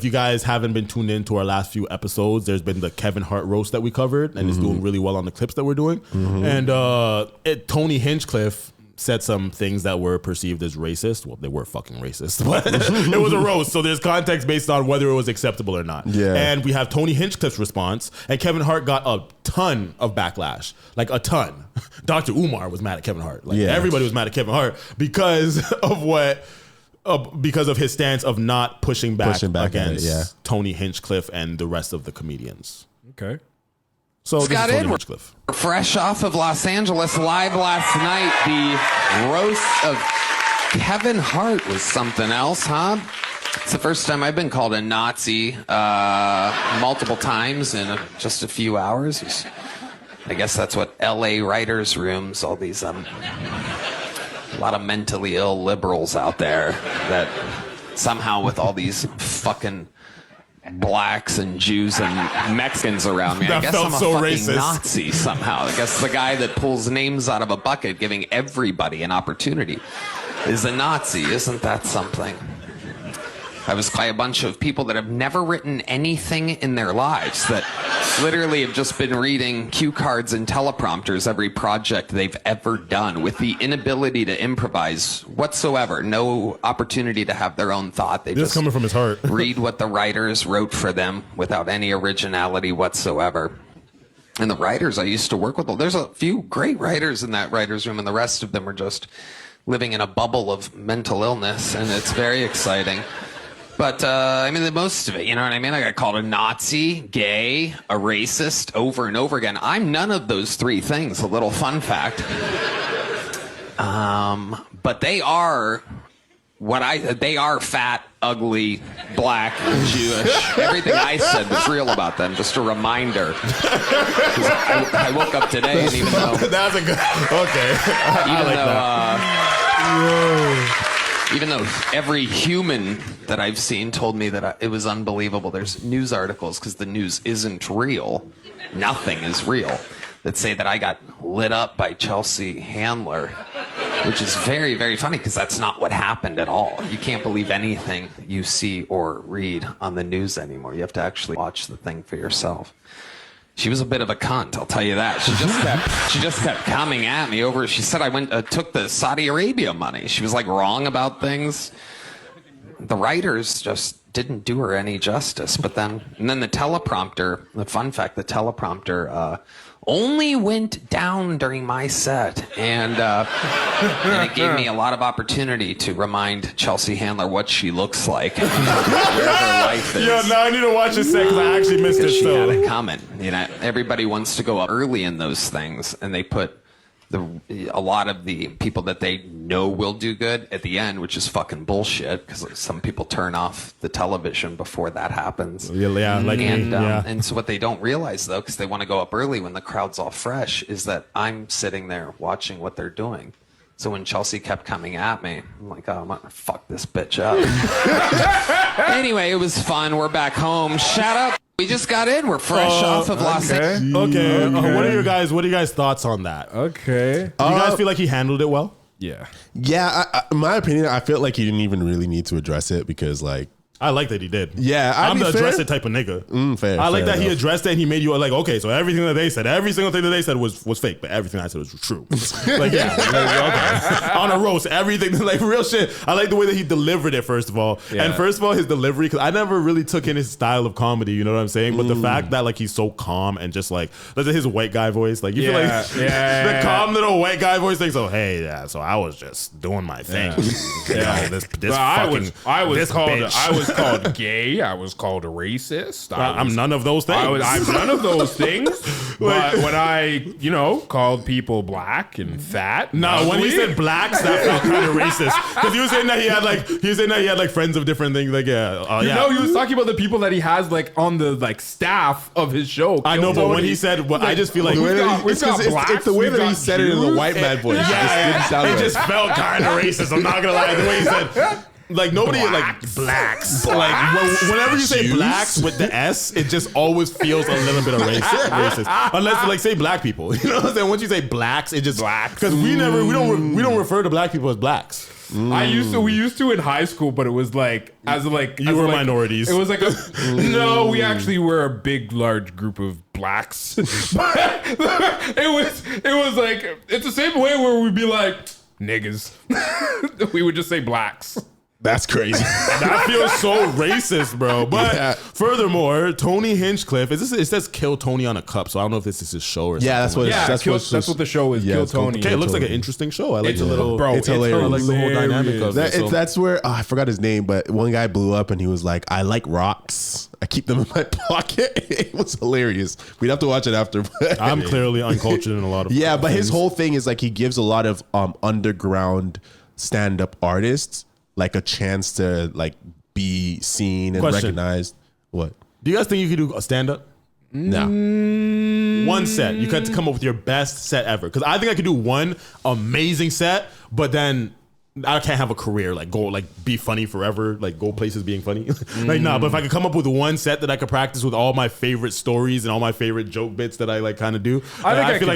If you guys haven't been tuned in to our last few episodes, there's been the Kevin Hart roast that we covered, and it's doing really well on the clips that we're doing. And Tony Hinchcliffe said some things that were perceived as racist. Well, they were fucking racist, but it was a roast. So there's context based on whether it was acceptable or not. Yeah. And we have Tony Hinchcliffe's response, and Kevin Hart got a ton of backlash, like a ton. Dr. Umar was mad at Kevin Hart. Like everybody was mad at Kevin Hart because of his stance of not pushing back against Tony Hinchcliffe and the rest of the comedians. Okay. So Scott Hinchcliffe, fresh off of Los Angeles, live last night. The roast of Kevin Hart was something else, huh? It's the first time I've been called a Nazi multiple times in just a few hours. I guess that's what LA writers' rooms, all these a lot of mentally ill liberals out there that somehow with all these fucking blacks and Jews and Mexicans around me, I guess I'm a fucking racist Nazi somehow. I guess the guy that pulls names out of a bucket giving everybody an opportunity is a Nazi. Isn't that something? I was by a bunch of people that have never written anything in their lives, that literally have just been reading cue cards and teleprompters every project they've ever done, with the inability to improvise whatsoever, no opportunity to have their own thought. They just coming from his heart. read what the writers wrote for them without any originality whatsoever. And the writers I used to work with, there's a few great writers in that writer's room, and the rest of them are just living in a bubble of mental illness, and it's very exciting. But, I mean, the most of it, you know what I mean? I got called a Nazi, gay, a racist over and over again. I'm none of those three things, a little fun fact. But they are they are fat, ugly, black, Jewish. Everything I said was real about them, just a reminder. I woke up today and even though... That's a good... Okay. I like that. Even though every human that I've seen told me that it was unbelievable. There's news articles, because the news isn't real. Nothing is real. That say that I got lit up by Chelsea Handler, which is very, very funny, because that's not what happened at all. You can't believe anything you see or read on the news anymore. You have to actually watch the thing for yourself. She was a bit of a cunt, I'll tell you that. She just kept coming at me over. She said I took the Saudi Arabia money. She was like wrong about things. The writers just didn't do her any justice. And then the teleprompter, the fun fact, the teleprompter only went down during my set, and it gave me a lot of opportunity to remind Chelsea Handler what she looks like, and where her life is. Yeah, now I need to watch this set because I actually missed it. She had it coming. You know, everybody wants to go up early in those things, and they put a lot of the people that they know will do good at the end, which is fucking bullshit, because some people turn off the television before that happens. And so what they don't realize, though, because they want to go up early when the crowd's all fresh, is that I'm sitting there watching what they're doing. So when Chelsea kept coming at me, I'm like, oh, I'm gonna fuck this bitch up. Anyway, it was fun. We're back home. Shout out. We just got in. We're fresh off of Los Angeles. Okay. What are your guys' thoughts on that? Okay. Do you guys feel like he handled it well? Yeah. Yeah. In my opinion, I feel like he didn't even really need to address it, because like, I like that he did. Yeah, I'm the address it type of nigga. Fair. I like that enough. he addressed it and he made you like, okay, so everything that they said, every single thing that they said was fake, but everything I said was true. Like, yeah, okay. On a roast, everything, like real shit. I like the way that he delivered it, first of all. Yeah. And first of all, his delivery, because I never really took in his style of comedy, you know what I'm saying? But the fact that like he's so calm and just like, that's his white guy voice. Like, you feel like the calm little white guy voice thinks, oh, hey, yeah, so I was just doing my thing. Yeah. I was called gay. I was called a racist. I'm none of those things. I'm none of those things. But when I, called people black and fat. No, when he said blacks, that felt kind of racist. Because he was saying that he had like friends of different things. Like, he was talking about the people that he has like on the like staff of his show. I know, but when he said, I just feel like it's the way that he said it in the white man voice. It just felt kind of racist. I'm not gonna lie. The way he said. Like nobody blacks. Like whenever you say blacks with the S, it just always feels a little bit of racist. Unless like say black people, you know what I'm saying? Once you say blacks, it just because we don't refer to black people as blacks. We used to in high school, but it was like you were minorities. It was like no, we actually were a big, large group of blacks. But it was like it's the same way where we'd be like niggas. We would just say blacks. That's crazy. That feels so racist, bro. But furthermore, Tony Hinchcliffe, it says kill Tony on a cup, so I don't know if this is his show or something. That's what the show is. Kill Tony. Okay, it looks like an interesting show. I like It's the little bro. It's hilarious. I like the whole dynamic of it. So. That's where I forgot his name, but one guy blew up and he was like, "I like rocks. I keep them in my pocket." It was hilarious. We'd have to watch it after. I'm clearly uncultured in a lot of but things. his whole thing is like he gives a lot of underground stand-up artists like a chance to like be seen and recognized. What? Do you guys think you could do a stand-up? No. One set. You got to come up with your best set ever. Because I think I could do one amazing set, but then I can't have a career be funny forever, like go places being funny. But if I could come up with one set that I could practice with all my favorite stories and all my favorite joke bits that I like kind of do, I think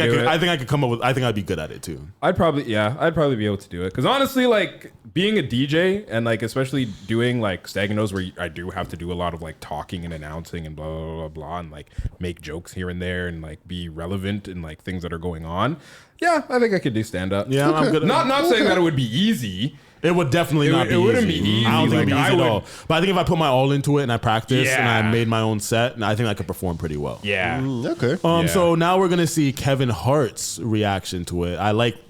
I could come up with. I think I'd be good at it too. I'd probably be able to do it because honestly, like being a DJ and like especially doing like Stag and Nose where I do have to do a lot of like talking and announcing and blah blah blah blah and like make jokes here and there and like be relevant in like things that are going on. Yeah, I think I could do stand up. Yeah, I'm good. Not saying that it would be easy. It would definitely not be easy. It wouldn't be easy. I don't think it'd be Like, easy at all. But I think if I put my all into it and I practiced and I Yeah. made my own set, I think I could perform pretty well. Yeah. Okay. So now we're gonna see Kevin Hart's reaction to it.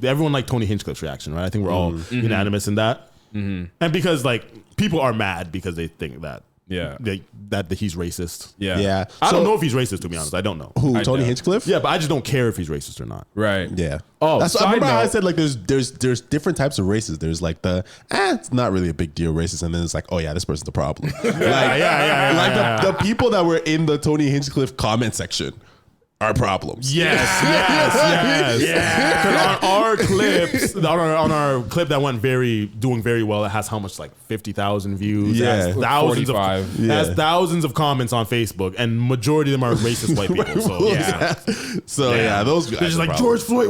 Everyone liked Tony Hinchcliffe's reaction, right? I think we're all unanimous in that. And because like people are mad because they think that that he's racist. Yeah. I don't know if he's racist, to be honest. I don't know. Who? Tony Hinchcliffe? Yeah, but I just don't care if he's racist or not. Right. Yeah. Oh, I side remember how I note- said like there's different types of races. There's like it's not really a big deal racist, and then it's like, oh yeah, this person's the problem. The people that were in the Tony Hinchcliffe comment section are problems. Yes. Because on our clips, on our clip that went doing very well, it has how much, like 50,000 views. Yeah. It has thousands 45. it has thousands of comments on Facebook, and majority of them are racist white people. So Those guys. They're just like George Floyd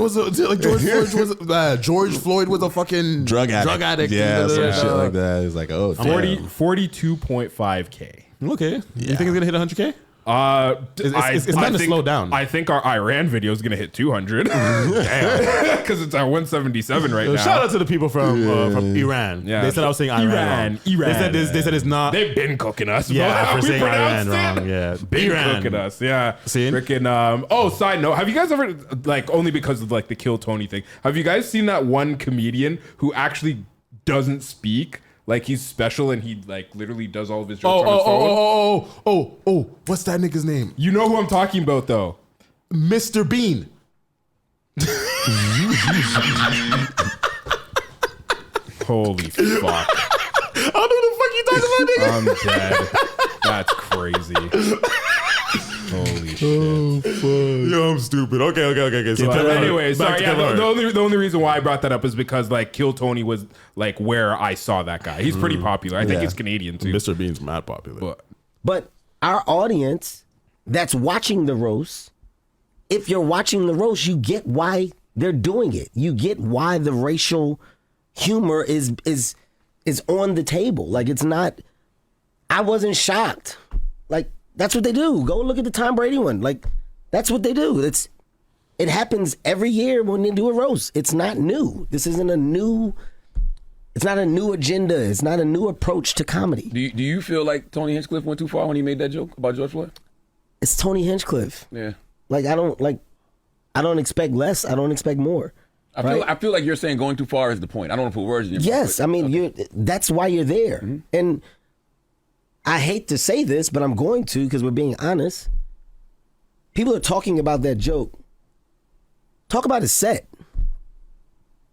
was a fucking drug addict. Yeah, some shit like that. It's like, oh, 42.5K. Okay. You think it's gonna hit 100K? It's I time to think- slow down. I think our Iran video is gonna hit 200 because it's at 177 right now. Shout out to the people from Iran. Yeah. They said I was saying Iran. Iran. They said it's not. They've been cooking us. Yeah, bro. for We saying Iran pronounced wrong. it. Yeah, Been Iran. cooking us. Yeah. See? Freaking. Side note: have you guys ever like only because of like the Kill Tony thing? Have you guys seen that one comedian who actually doesn't speak? Like he's special and he like literally does all of his jokes on his phone. What's that nigga's name? You know who I'm talking about though. Mr. Bean. Holy fuck. I don't know what the fuck you talking about, nigga. I'm dead. That's crazy. Holy shit. Yo, I'm stupid. Okay. So But anyway, sorry. Yeah, Kevin Hart. the only reason why I brought that up is because like Kill Tony was like where I saw that guy. He's pretty popular. I think he's Canadian too. Mr. Bean's mad popular. But our audience that's watching the roast, if you're watching the roast, you get why they're doing it. You get why the racial humor is on the table. Like it's not. I wasn't shocked. Like that's what they do. Go look at the Tom Brady one. Like that's what they do. It happens every year when they do a roast. It's not new. This isn't a new. It's not a new agenda. It's not a new approach to comedy. Do you feel like Tony Hinchcliffe went too far when he made that joke about George Floyd? It's Tony Hinchcliffe. Yeah. Like I don't expect less. I don't expect more. I feel like you're saying going too far is the point. I don't want to put words in your mouth. Yes, I mean that's why you're there. Mm-hmm. And I hate to say this, but I'm going to because we're being honest. People are talking about that joke. Talk about his set.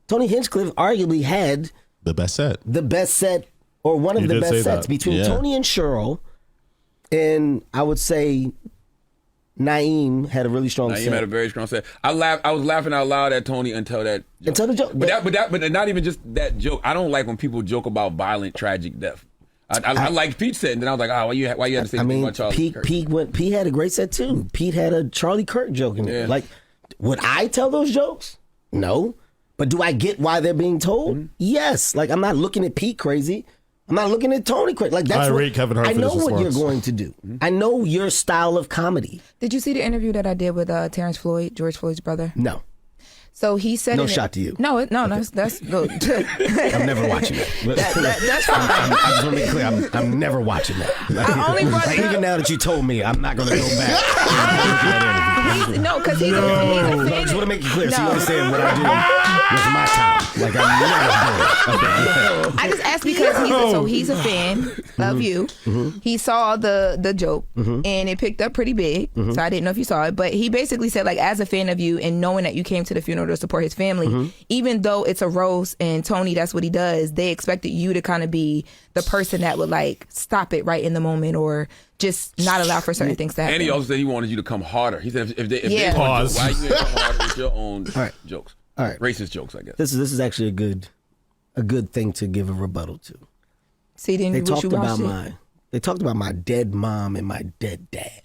Tony Hinchcliffe arguably had The best set. or one of You the did best say sets that. between Yeah. Tony and Cheryl, and I would say Naeem had a really strong Naeem set. had a very strong set. I was laughing out loud at Tony until that joke. Until the joke. But not even just that joke. I don't like when people joke about violent, tragic death. I like Pete said, and then I was like, why you had to say anything about Charlie Kirk? Pete had a great set too. Pete had a Charlie Kirk joke in it. Yeah. Like, would I tell those jokes? No. But do I get why they're being told? Yes. Like, I'm not looking at Pete crazy. I'm not looking at Tony crazy. Like, that's I rate Kevin Hart I for know this what you're response. going to do. I know your style of comedy. Did you see the interview that I did with Terrence Floyd, George Floyd's brother? No. So he said No shot to you. No, that's look. I'm never watching it. That's fine. I just want to be clear. I'm never watching that. I only brought it up. Even now that you told me, I'm not going to go back. No, because he's a I fan. just want to make it clear so you No. understand what I do with my time. Like, I'm never doing it. I just asked because he's a fan of you. He saw the joke and it picked up pretty big. So I didn't know if you saw it, but he basically said, like, as a fan of you and knowing that you came to the funeral to support his family, even though it's a roast and Tony, that's what he does, they expected you to kind of be the person that would like stop it right in the moment or just not allow for certain things to happen. And he also said he wanted you to come harder. He said if they Pause. why you ain't come harder with your own jokes? All right. Racist jokes, I guess. This is actually a good thing to give a rebuttal to. See, then They you wish talked you about watched it. my dead mom and my dead dad.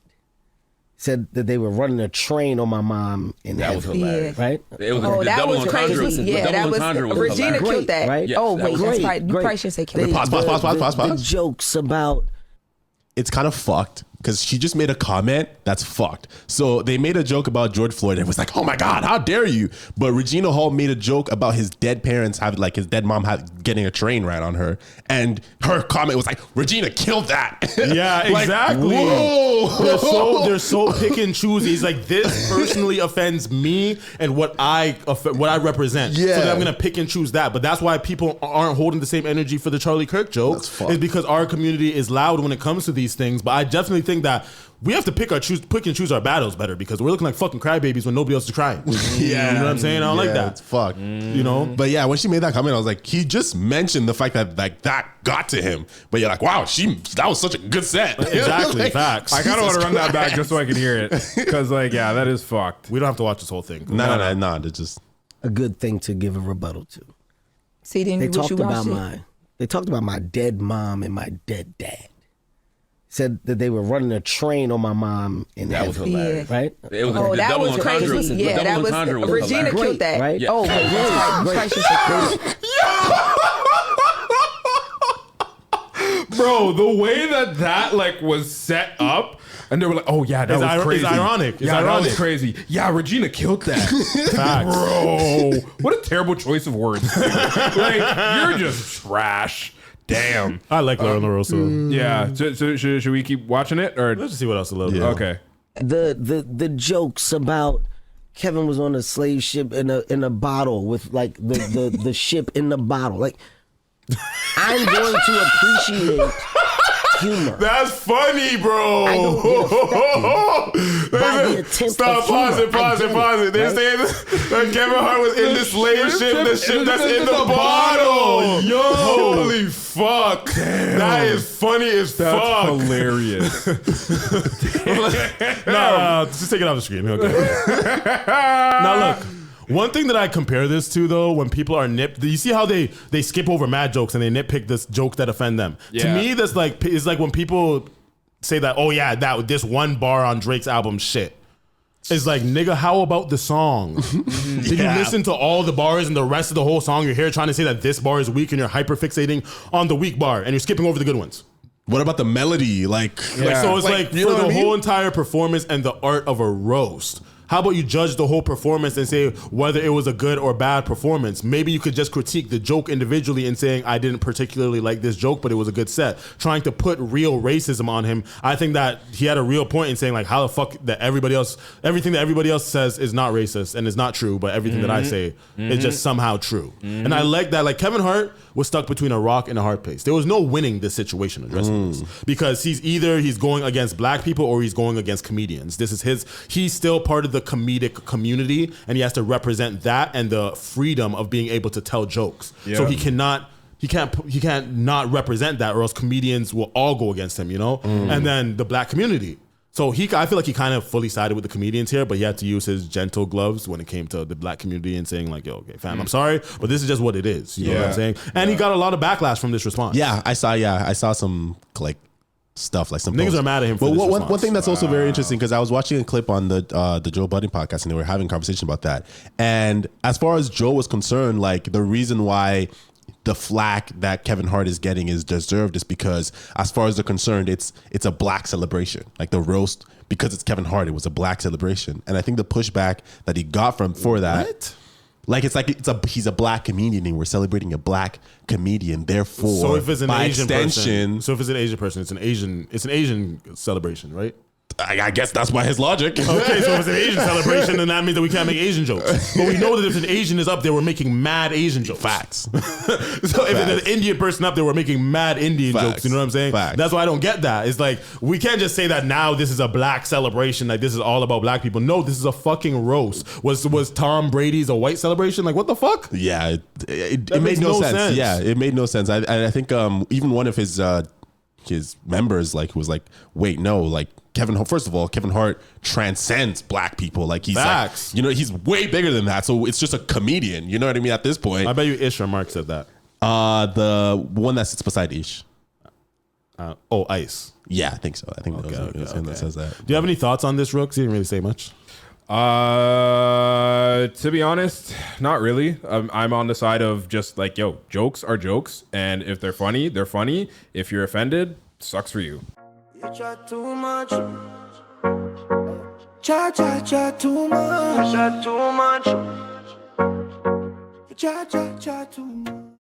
Said that they were running a train on my mom in That was heaven, hilarious. right? It was Oh, the that double was entendre. crazy. The Yeah, double that was entendre was Regina hilarious. killed that. Right? Yes, Oh that wait, was that's great, right. You great. probably should say killed. Pause. The jokes about It's kind of fucked because she just made a comment that's fucked. So they made a joke about George Floyd and it was like, oh my God, how dare you? But Regina Hall made a joke about his dead parents having, like, his dead mom getting a train right on her. And her comment was like, Regina killed that. Yeah, Like, exactly. whoa. They're so pick and choosy. He's like, this personally offends me and what I represent. Yeah. So then I'm gonna pick and choose that. But that's why people aren't holding the same energy for the Charlie Kirk joke. That's fucked. Is because our community is loud when it comes to these things. But I definitely think that we have to pick and choose our battles better because we're looking like fucking crybabies when nobody else is crying. Yeah. You know what I'm saying? I don't like that. It's fucked. You know? But yeah, when she made that comment, I was like, he just mentioned the fact that like that got to him. But you're like, wow, that was such a good set. Exactly. Like, Facts. I kind of want to run that back just so I can hear it. Because, like, yeah, that is fucked. We don't have to watch this whole thing. No. It's just a good thing to give a rebuttal to. See, then They you wish talked you about watched it. my dead mom and my dead dad. Said that they were running a train on my mom in That was heaven, hilarious. right? It was Oh, the that double was entendre. crazy. The Yeah, double that was entendre was Regina hilarious. killed that. Right? Yeah. Oh wait, that's right. You probably should say killed. Bro, the way that like was set up, and they were like, "Oh yeah, that was crazy." It's ironic. It's Yeah, that ironic. was crazy. Yeah, Regina killed that. Facts. Bro, what a terrible choice of words. Like, you're just trash. Damn. I like Laura LaRosa. Yeah. So should we keep watching it or? Let's just see what else a little bit. Okay. The jokes about Kevin was on a slave ship in a bottle with like the ship in the bottle. Like, I'm going to appreciate humor. That's funny, bro. I don't get affected by the attempt Stop, of humor. pause it. They're saying that Kevin Hart was in the slave ship, the ship that's in the bottle. Yo, holy fuck. That is funny as That's fuck. hilarious. No, just take it off the screen. Okay. Now look. One thing that I compare this to, though, when people are you see how they skip over mad jokes and they nitpick this joke that offend them. Yeah. To me, that's like it's like when people say that, oh yeah, this one bar on Drake's album shit. It's like, nigga, how about the song? Did you listen to all the bars and the rest of the whole song? You're here trying to say that this bar is weak and you're hyper fixating on the weak bar and you're skipping over the good ones. what about the melody? Like So it's like you for know the what I mean? whole entire performance and the art of a roast. How about you judge the whole performance and say whether it was a good or bad performance? Maybe you could just critique the joke individually and saying, I didn't particularly like this joke, but it was a good set. Trying to put real racism on him. I think that he had a real point in saying, like, how the fuck that everything that everybody else says is not racist and is not true, but everything that I say is just somehow true. And I like that. Like, Kevin Hart was stuck between a rock and a hard place. There was no winning this situation addressing this because he's going against black people or he's going against comedians. He's still part of the comedic community and he has to represent that and the freedom of being able to tell jokes. Yeah. So he can't not represent that or else comedians will all go against him, you know? And then the black community. So I feel like he kind of fully sided with the comedians here, but he had to use his gentle gloves when it came to the black community and saying like, yo, okay, fam, I'm sorry, but this is just what it is. You know what I'm saying? And he got a lot of backlash from this response. I saw some like stuff, like some Niggas posts. are mad at him for But this one thing that's also very interesting, because I was watching a clip on the Joe Budden podcast and they were having a conversation about that. And as far as Joe was concerned, like the reason why the flack that Kevin Hart is getting is deserved is because, as far as they're concerned, it's a black celebration. Like the roast, because it's Kevin Hart, it was a black celebration. And I think the pushback that he got for that. What? Like he's a black comedian and we're celebrating a black comedian. Therefore, So if it's an by Asian extension, person, it's an Asian celebration, right? I guess that's by his logic. Okay, so if it's an Asian celebration, then that means that we can't make Asian jokes. But we know that if an Asian is up there, we're making mad Asian jokes. Facts. So if it's an Indian person up there, we're making mad Indian jokes. You know what I'm saying? Facts. That's why I don't get that. It's like, we can't just say that now this is a black celebration, like this is all about black people. No, this is a fucking roast. Was Tom Brady's a white celebration? Like, what the fuck? Yeah, it That made makes no no sense. sense. Yeah, it made no sense. I think even one of his members was like, wait, no, like first of all, Kevin Hart transcends black people. Like he's Facts. like, he's way bigger than that. So it's just a comedian. You know what I mean? At this point, I bet you Ish or Mark said that. the one that sits beside Ish. Ice. Yeah, I think so. I think that was him that says that. Do you have any thoughts on this, Rooks? You didn't really say much. To be honest, not really. I'm on the side of just like, yo, jokes are jokes, and if they're funny, they're funny. If you're offended, sucks for you. You chat too much. Chat too much. Chat too much. Chat too much.